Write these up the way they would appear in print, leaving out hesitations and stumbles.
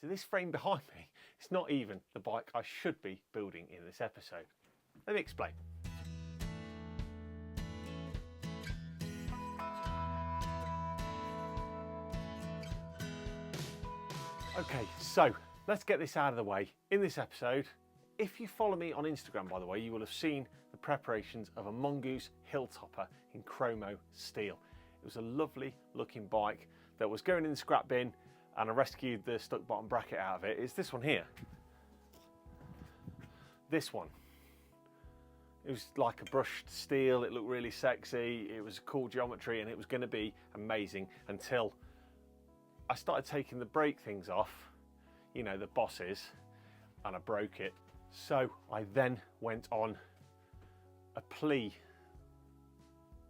So this frame behind me, it's not even the bike I should be building in this episode. Let me explain. Okay, so let's get this out of the way. In this episode, if you follow me on Instagram, by the way, you will have seen the preparations of a Mongoose Hilltopper in chromo steel. It was a lovely looking bike that was going in the scrap bin, and I rescued the stuck bottom bracket out of it. It's this one here. This one. It was like a brushed steel, it looked really sexy, it was cool geometry, and it was going to be amazing until I started taking the brake things off, you know, the bosses, and I broke it. So I then went on a plea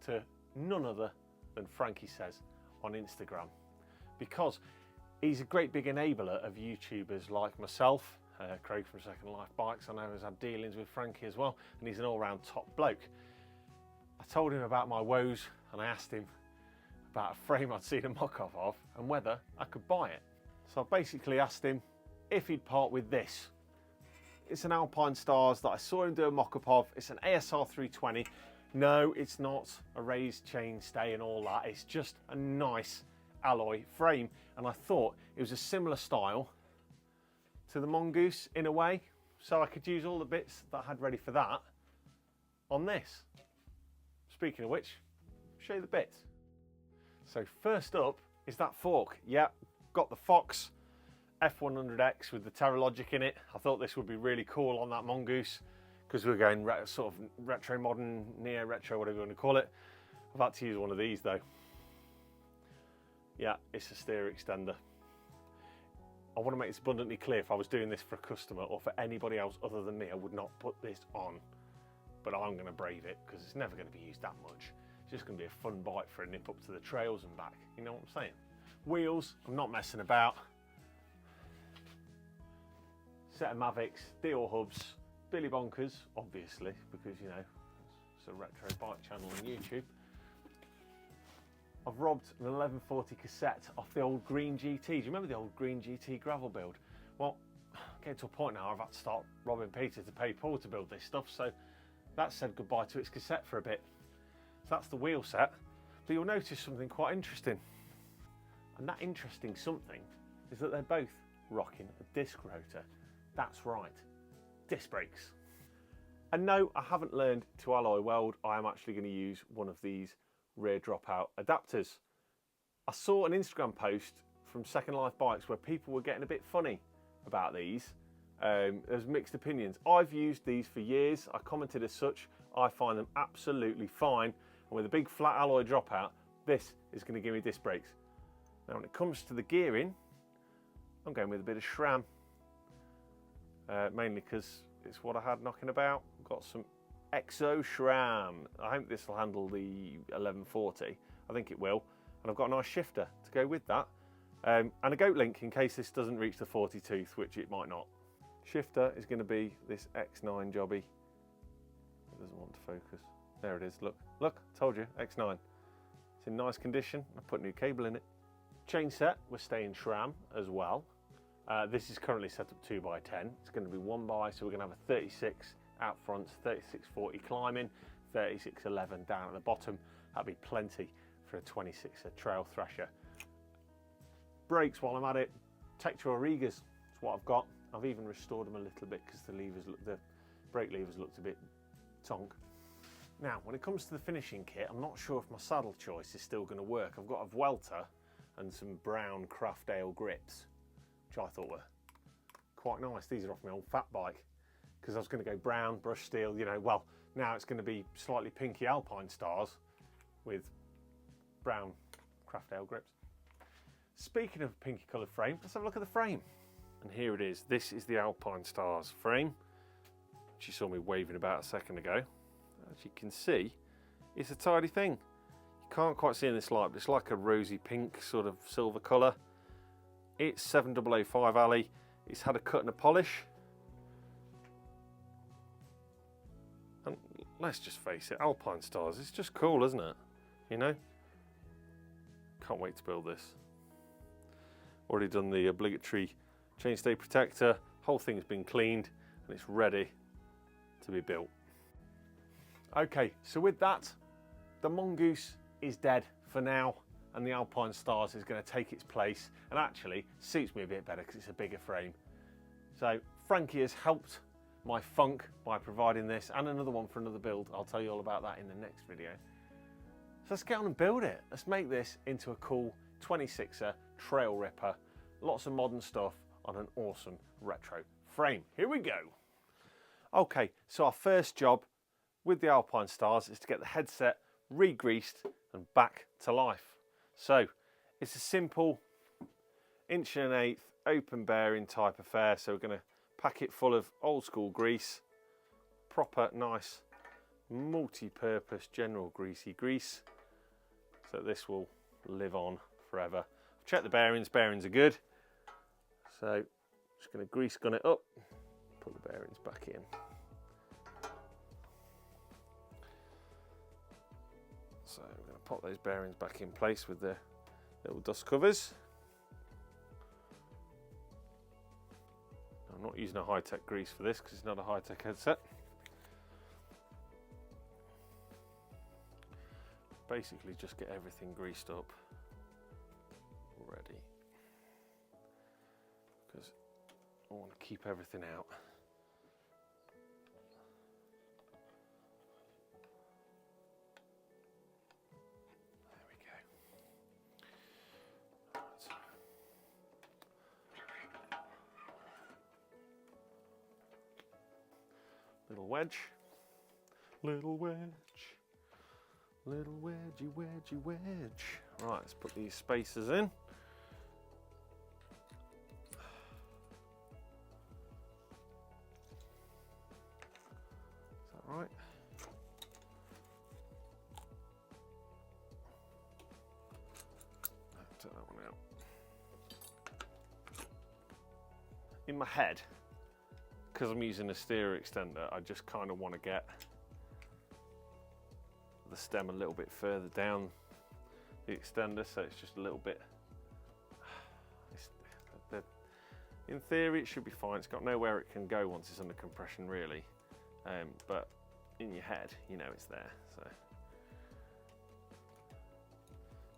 to none other than Frankie Says on Instagram, because he's a great big enabler of YouTubers like myself. Craig from Second Life Bikes, I know, has had dealings with Frankie as well, and he's an all-round top bloke. I told him about my woes, and I asked him about a frame I'd seen a mock-up of and whether I could buy it. So I basically asked him if he'd part with this. It's an Alpinestars that I saw him do a mock-up of. It's an ASR320. No, it's not a raised chainstay and all that. It's just a nice alloy frame, and I thought it was a similar style to the Mongoose in a way, so I could use all the bits that I had ready for that on this. Speaking of which, I'll show you the bits. So first up is that fork. Yeah, got the Fox F100X with the Terralogic in it. I thought this would be really cool on that Mongoose because we're going sort of retro modern, neo retro, whatever you want to call it. I've had to use one of these though. Yeah, it's a steer extender. I want to make this abundantly clear, if I was doing this for a customer or for anybody else other than me, I would not put this on. But I'm going to brave it because it's never going to be used that much. It's just going to be a fun bike for a nip up to the trails and back. You know what I'm saying? Wheels, I'm not messing about. Set of Mavics, Dior hubs, Billy Bonkers, obviously, because, you know, it's a retro bike channel on YouTube. I've robbed an 1140 cassette off the old Green GT. Do you remember the old Green GT gravel build? Well, getting to a point now I've had to start robbing Peter to pay Paul to build this stuff, so that said goodbye to its cassette for a bit. So that's the wheel set, but you'll notice something quite interesting. And that interesting something is that they're both rocking a disc rotor. That's right, disc brakes. And no, I haven't learned to alloy weld. I am actually going to use one of these rear dropout adapters. I saw an Instagram post from Second Life Bikes where people were getting a bit funny about these. There's mixed opinions. I've used these for years. I commented as such. I find them absolutely fine. And with a big flat alloy dropout, this is going to give me disc brakes. Now when it comes to the gearing, I'm going with a bit of SRAM. Mainly because it's what I had knocking about. Got some Exo SRAM. I hope this will handle the 1140. I think it will. And I've got a nice shifter to go with that. And a goat link in case this doesn't reach the 40 tooth, which it might not. Shifter is going to be this X9 jobby. It doesn't want to focus. There it is. Look, look, told you, X9. It's in nice condition. I put a new cable in it. Chain set, we're staying SRAM as well. This is currently set up 2x10. It's going to be 1x, so we're going to have a 36 out front, 3640 climbing, 3611 down at the bottom. That'll be plenty for a 26er trail thrasher. Brakes while I'm at it, Tektro Origas, that's what I've got. I've even restored them a little bit because the brake levers looked a bit tonk. Now, when it comes to the finishing kit, I'm not sure if my saddle choice is still going to work. I've got a Vuelta and some brown Craft Ale grips, which I thought were quite nice. These are off my old fat bike because I was going to go brown, brushed steel, you know, well, now it's going to be slightly pinky Alpinestars with brown Craft Ale grips. Speaking of pinky coloured frame, let's have a look at the frame. And here it is. This is the Alpinestars frame, which you saw me waving about a second ago. As you can see, it's a tidy thing. You can't quite see in this light, but it's like a rosy pink sort of silver colour. It's 7005 alley. It's had a cut and a polish. And let's just face it, Alpinestars, it's just cool, isn't it? You know? Can't wait to build this. Already done the obligatory chainstay protector, whole thing's been cleaned and it's ready to be built. Okay, so with that, the Mongoose is dead for now and the Alpinestars is going to take its place, and actually suits me a bit better because it's a bigger frame. So Frankie has helped my funk by providing this, and another one for another build. I'll tell you all about that in the next video. So let's get on and build it. Let's make this into a cool 26er trail ripper. Lots of modern stuff on an awesome retro frame. Here we go. Okay, so our first job with the Alpinestars is to get the headset re-greased and back to life. So it's a simple 1.1/8" open bearing type affair. So we're going to pack it full of old school grease, proper nice multi-purpose general greasy grease, so this will live on forever. Check the bearings, bearings are good. So just going to grease gun it up, put the bearings back in. So we're going to pop those bearings back in place with the little dust covers. I'm not using a high-tech grease for this because it's not a high-tech headset. Basically just get everything greased up ready, because I want to keep everything out. Little wedge, little wedge, little wedgy, wedgy, wedge. Right, let's put these spacers in. Is that right? Take that one out. In my head, because I'm using a steer extender, I just kind of want to get the stem a little bit further down the extender, so it's just a little bit, in theory it should be fine. It's got nowhere it can go once it's under compression really, but in your head you know it's there. So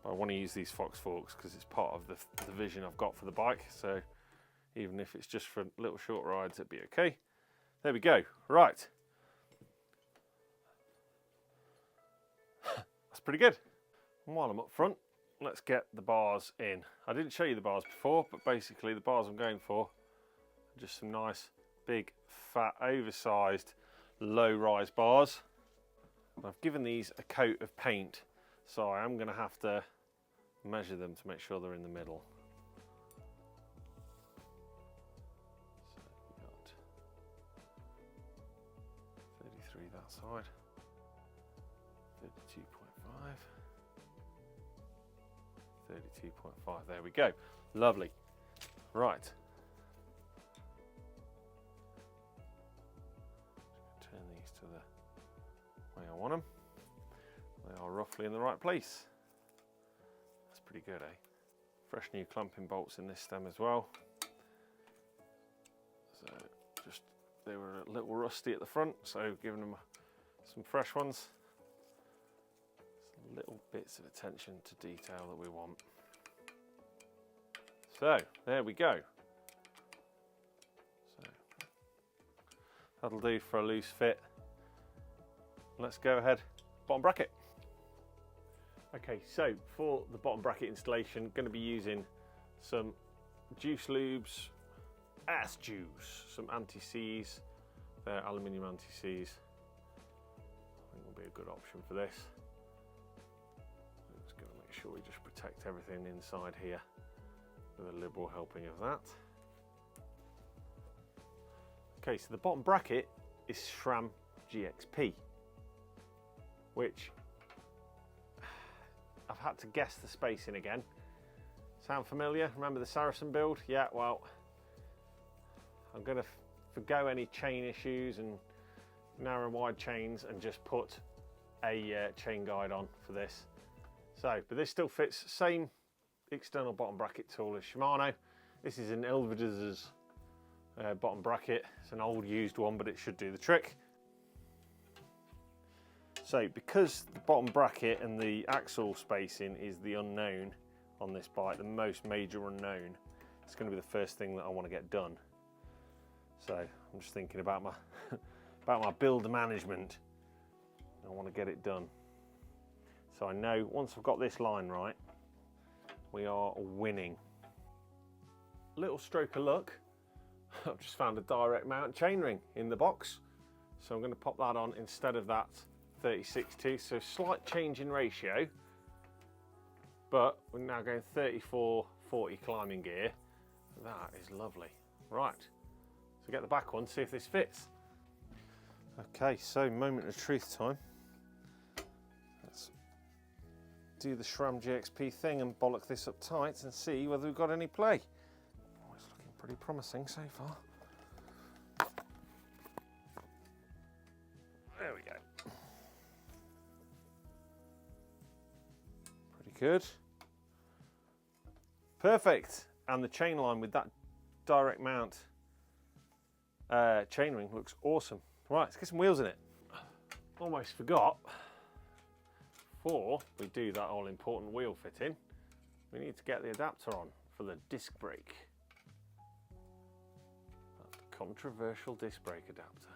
but I want to use these Fox forks because it's part of the vision I've got for the bike, so even if it's just for little short rides, it'd be okay. There we go. Right. That's pretty good. And while I'm up front, let's get the bars in. I didn't show you the bars before, but basically the bars I'm going for are just some nice, big, fat, oversized, low-rise bars. And I've given these a coat of paint, so I am going to have to measure them to make sure they're in the middle. 33 that side, 32.5, 32.5, there we go, lovely. Right, turn these to the way I want them. They are roughly in the right place. That's pretty good, eh? Fresh new clamping bolts in this stem as well. So just, they were a little rusty at the front, so giving them some fresh ones. Some little bits of attention to detail that we want. So there we go. So that'll do for a loose fit. Let's go ahead, bottom bracket. Okay, so for the bottom bracket installation, going to be using some Juice Lube's Ass Juice, some anti-seize, they're aluminium anti-seize. I think will be a good option for this. I'm just going to make sure we just protect everything inside here with a liberal helping of that. Okay, so the bottom bracket is SRAM GXP, which I've had to guess the spacing again. Sound familiar? Remember the Saracen build? Yeah, well, I'm going to forgo any chain issues and narrow and wide chains and just put a chain guide on for this. So, but this still fits, same external bottom bracket tool as Shimano, This is an Elviders bottom bracket. It's an old used one, but it should do the trick. So because the bottom bracket and the axle spacing is the unknown on this bike, the most major unknown, it's going to be the first thing that I want to get done. So I'm just thinking about my about my build management. I want to get it done. So I know once I've got this line right, we are winning. Little stroke of luck, I've just found a direct mount chainring in the box. So I'm going to pop that on instead of that 30/60, so slight change in ratio, but we're now going 34/40 climbing gear. That is lovely. Right, so get the back one, see if this fits. Okay, so moment of truth time. Let's do the SRAM GXP thing and bollock this up tight and see whether we've got any play. Oh, it's looking pretty promising so far. There we go. Pretty good. Perfect. And the chain line with that direct mount chainring looks awesome. Right, let's get some wheels in it. Almost forgot, before we do that all important wheel fitting, we need to get the adapter on for the disc brake. That controversial disc brake adapter.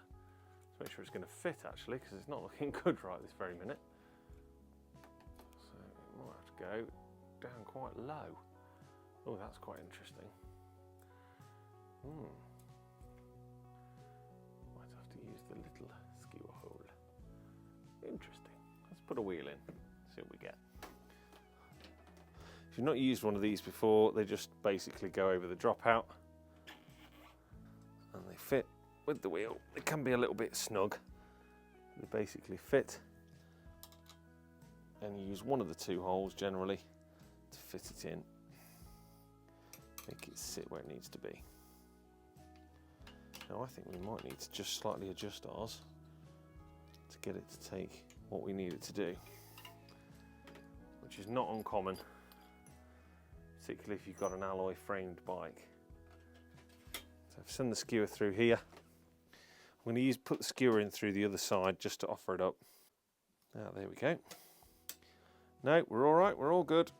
Let's make sure it's going to fit actually, because it's not looking good right this very minute. So it might have to go down quite low. Oh, that's quite interesting. Might have to use the little skewer hole. Interesting. Let's put a wheel in, see what we get. If you've not used one of these before, they just basically go over the dropout and they fit with the wheel. It can be a little bit snug. They basically fit, and you use one of the two holes generally to fit it in. Make it sit where it needs to be. Now I think we might need to just slightly adjust ours to get it to take what we need it to do, which is not uncommon, particularly if you've got an alloy framed bike. So I've sent the skewer through here. I'm going to put the skewer in through the other side just to offer it up. Now there we go. No, we're all right, we're all good.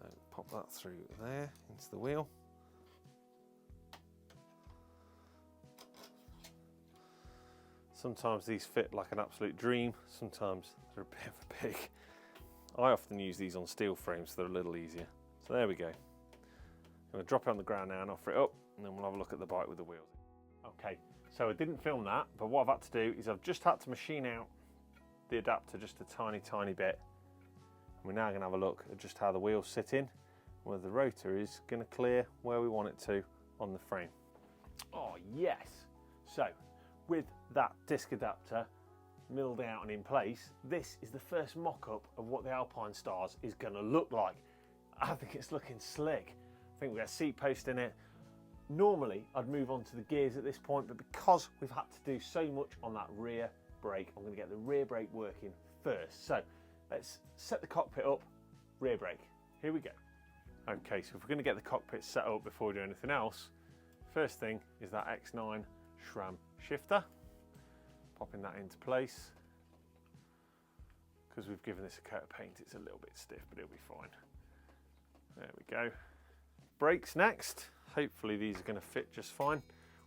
So pop that through there into the wheel. Sometimes these fit like an absolute dream, sometimes they're a bit of a pig. I often use these on steel frames, so they're a little easier. So there we go. I'm going to drop it on the ground now and offer it up, and then we'll have a look at the bike with the wheels. Okay, so I didn't film that, but what I've had to do is I've just had to machine out the adapter just a tiny bit. We're now going to have a look at just how the wheels sit in, whether the rotor is going to clear where we want it to on the frame. Oh yes! So, with that disc adapter milled out and in place, this is the first mock-up of what the Alpinestars is going to look like. I think it's looking slick. I think we've got a seat post in it. Normally I'd move on to the gears at this point, but because we've had to do so much on that rear brake, I'm going to get the rear brake working first. So let's set the cockpit up, rear brake. Here we go. Okay, so if we're going to get the cockpit set up before we do anything else, first thing is that X9 SRAM shifter. Popping that into place. Because we've given this a coat of paint, it's a little bit stiff, but it'll be fine. There we go. Brakes next. Hopefully these are going to fit just fine.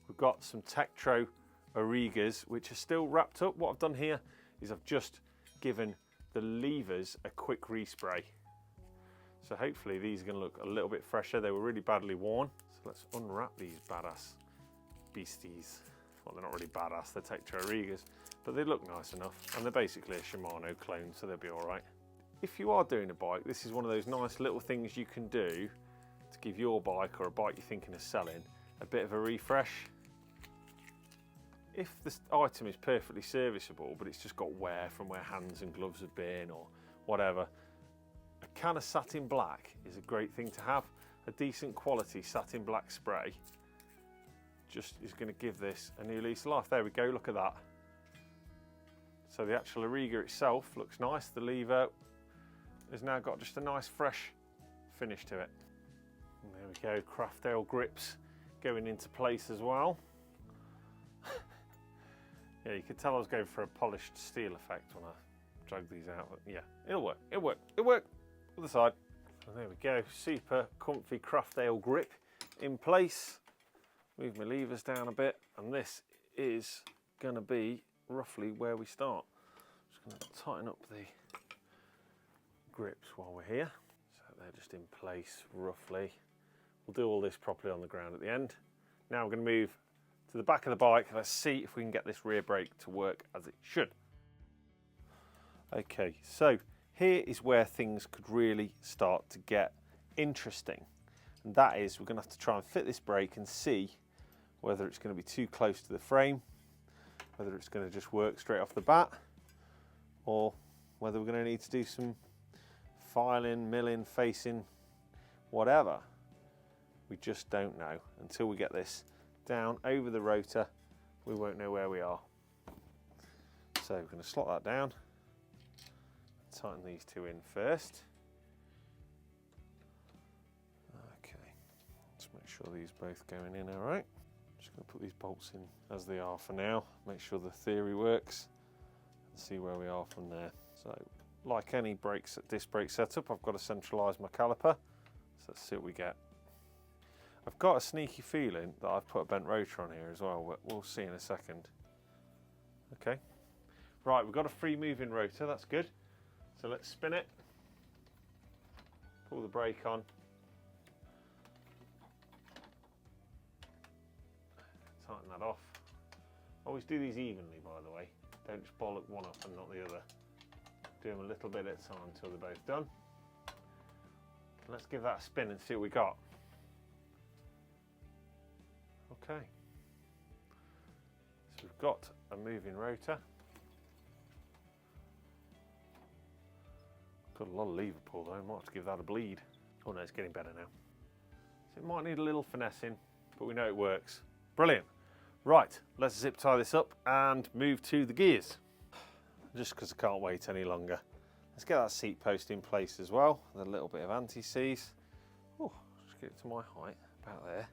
We've got some Tektro Aurigas which are still wrapped up. What I've done here is I've just given the levers a quick respray. So hopefully these are going to look a little bit fresher. They were really badly worn. So let's unwrap these badass beasties. Well, they're not really badass, they're Tektro Aurigas, but they look nice enough, and they're basically a Shimano clone, so they'll be all right. If you are doing a bike, this is one of those nice little things you can do to give your bike, or a bike you're thinking of selling, a bit of a refresh. If this item is perfectly serviceable, but it's just got wear from where hands and gloves have been, or whatever, a can of satin black is a great thing to have. A decent quality satin black spray just is going to give this a new lease of life. There we go, look at that. So the actual Auriga itself looks nice. The lever has now got just a nice fresh finish to it. And there we go, craft ale grips going into place as well. Yeah, you could tell I was going for a polished steel effect when I drug these out, but yeah, it'll work, it'll work, it'll work. Other side. And there we go, super comfy craft ale grip in place. Move my levers down a bit, and this is going to be roughly where we start. Just going to tighten up the grips while we're here. So they're just in place roughly. We'll do all this properly on the ground at the end. Now we're going to move to the back of the bike. Let's see if we can get this rear brake to work as it should. Okay, so here is where things could really start to get interesting. And that is, we're going to have to try and fit this brake and see whether it's going to be too close to the frame, whether it's going to just work straight off the bat, or whether we're going to need to do some filing, milling, facing, whatever. We just don't know. Until we get this down over the rotor, we won't know where we are. So we're going to slot that down, tighten these two in first. Okay, let's make sure these both going in all right. Just going to put these bolts in as they are for now, make sure the theory works, and see where we are from there. So, like any disc brake setup, I've got to centralise my caliper. So let's see what we get. I've got a sneaky feeling that I've put a bent rotor on here as well, but we'll see in a second. Okay, right, we've got a free moving rotor, that's good. So let's spin it, pull the brake on. Tighten that off. Always do these evenly, by the way. Don't just bollock one up and not the other. Do them a little bit at a time until they're both done. Let's give that a spin and see what we got. Okay. So we've got a moving rotor. Got a lot of lever pull though, might have to give that a bleed. Oh no, it's getting better now. So it might need a little finessing, but we know it works. Brilliant. Right, let's zip tie this up and move to the gears. Just because I can't wait any longer. Let's get that seat post in place as well, with a little bit of anti-seize. Oh, just get it to my height, about there.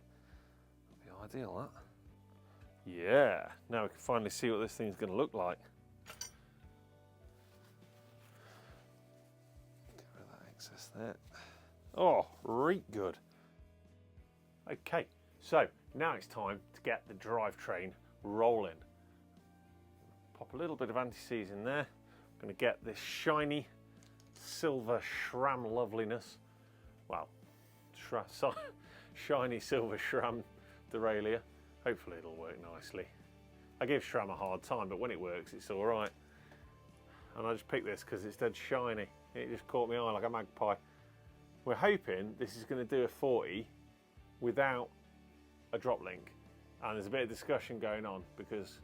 That'd be ideal, that. Yeah, now we can finally see what this thing's going to look like. Get rid of that excess there. Oh, right good. Okay, so now it's time to get the drivetrain rolling. Pop a little bit of anti-seize in there. I'm going to get this shiny silver SRAM loveliness. Well, shiny silver SRAM derailleur. Hopefully it'll work nicely. I give SRAM a hard time, but when it works, it's all right. And I just picked this because it's dead shiny. It just caught my eye like a magpie. We're hoping this is going to do a 40 without a drop link. And there's a bit of discussion going on because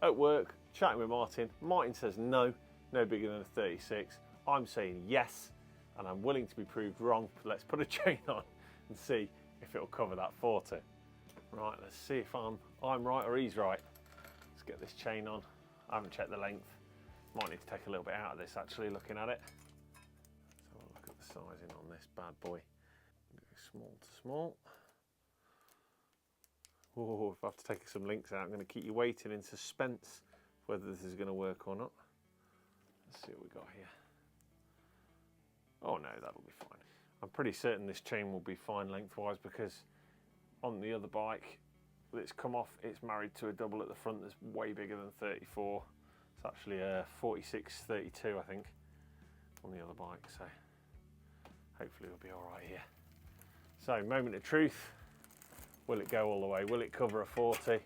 at work, chatting with Martin, Martin says no bigger than a 36. I'm saying yes, and I'm willing to be proved wrong. Let's put a chain on and see if it'll cover that 40. Right, let's see if I'm right or he's right. Let's get this chain on. I haven't checked the length. Might need to take a little bit out of this actually, looking at it. Let's have a look at the sizing on this bad boy. Go small to small. Oh, if I have to take some links out, I'm going to keep you waiting in suspense whether this is going to work or not. Let's see what we got here. Oh no, that'll be fine. I'm pretty certain this chain will be fine lengthwise because on the other bike that's come off, it's married to a double at the front that's way bigger than 34. It's actually a 46-32, I think, on the other bike, so hopefully we'll be all right here. So, moment of truth. Will it go all the way? Will it cover a 40?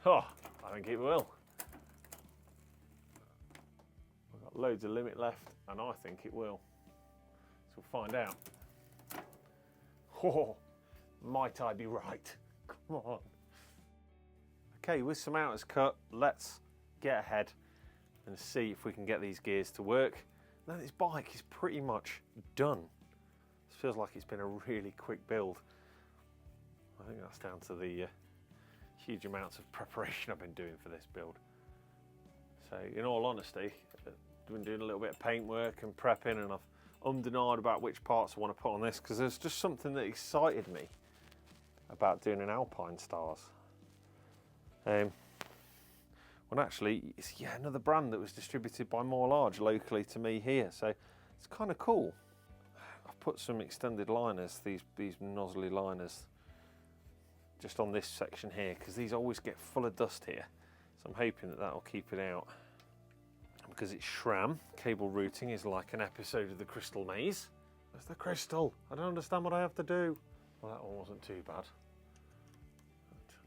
Oh, I think it will. We've got loads of limit left, and I think it will. So we'll find out. Oh, might I be right? Come on. Okay, with some outers cut, let's get ahead and see if we can get these gears to work. Now this bike is pretty much done. This feels like it's been a really quick build. I think that's down to the huge amounts of preparation I've been doing for this build. So in all honesty, I've been doing a little bit of paint work and prepping, and I've undenied about which parts I want to put on this, because there's just something that excited me about doing an Alpinestars. Well, actually, it's another brand that was distributed by More Large locally to me here, so it's kind of cool. I've put some extended liners, these nozzly liners, just on this section here, because these always get full of dust here, so I'm hoping that that'll keep it out. Because it's SRAM, cable routing is like an episode of the Crystal Maze. There's the crystal. I don't understand what I have to do. Well, that one wasn't too bad.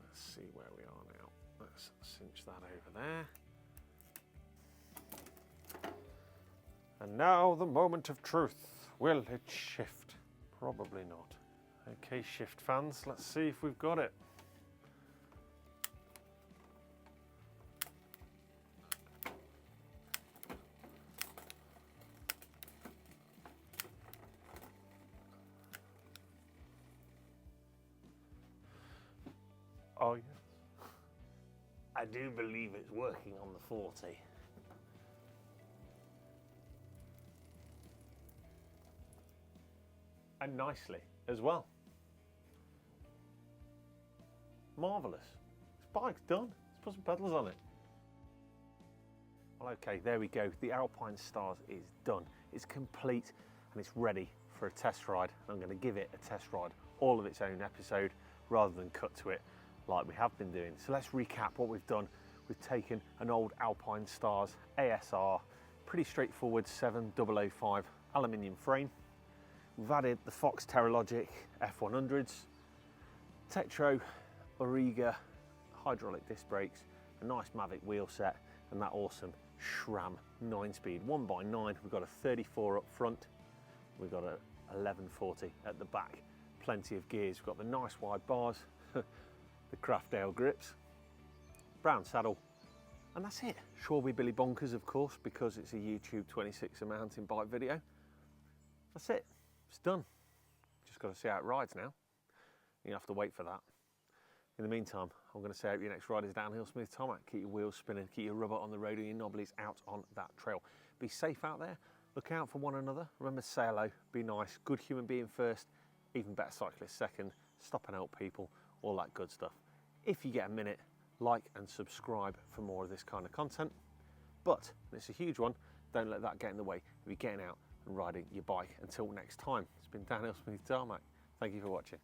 Let's see where we are now. Let's cinch that over there. And now the moment of truth. Will it shift? Probably not. Okay, shift fans, let's see if we've got it. Oh, yes. I do believe it's working on the 40. And nicely as well. Marvellous. This bike's done. Let's put some pedals on it. Well, okay, there we go. The Alpinestars is done. It's complete and it's ready for a test ride. I'm going to give it a test ride, all of its own episode, rather than cut to it like we have been doing. So let's recap what we've done. We've taken an old Alpinestars ASR, pretty straightforward 7005 aluminium frame. We've added the Fox Terralogic F100s, Tektro Auriga hydraulic disc brakes, a nice Mavic wheel set, and that awesome SRAM 9-speed 1x9. We've got a 34 up front, we've got a 1140 at the back, plenty of gears. We've got the nice wide bars, the Craftdale grips, brown saddle, and that's it. Shoreby Billy Bonkers, of course, because it's a YouTube 26er mountain bike video. That's it. It's done. Just got to see how it rides now. You have to wait for that. In the meantime, I'm going to say I hope your next ride is downhill smooth tarmac. Keep your wheels spinning, keep your rubber on the road and your knobblies out on that trail. Be safe out there. Look out for one another. Remember to say hello. Be nice. Good human being first. Even better cyclist second. Stop and help people. All that good stuff. If you get a minute, like and subscribe for more of this kind of content. But, and it's a huge one, don't let that get in the way of you getting out and riding your bike. Until next time, it's been Downhill Smooth Tarmac. Thank you for watching.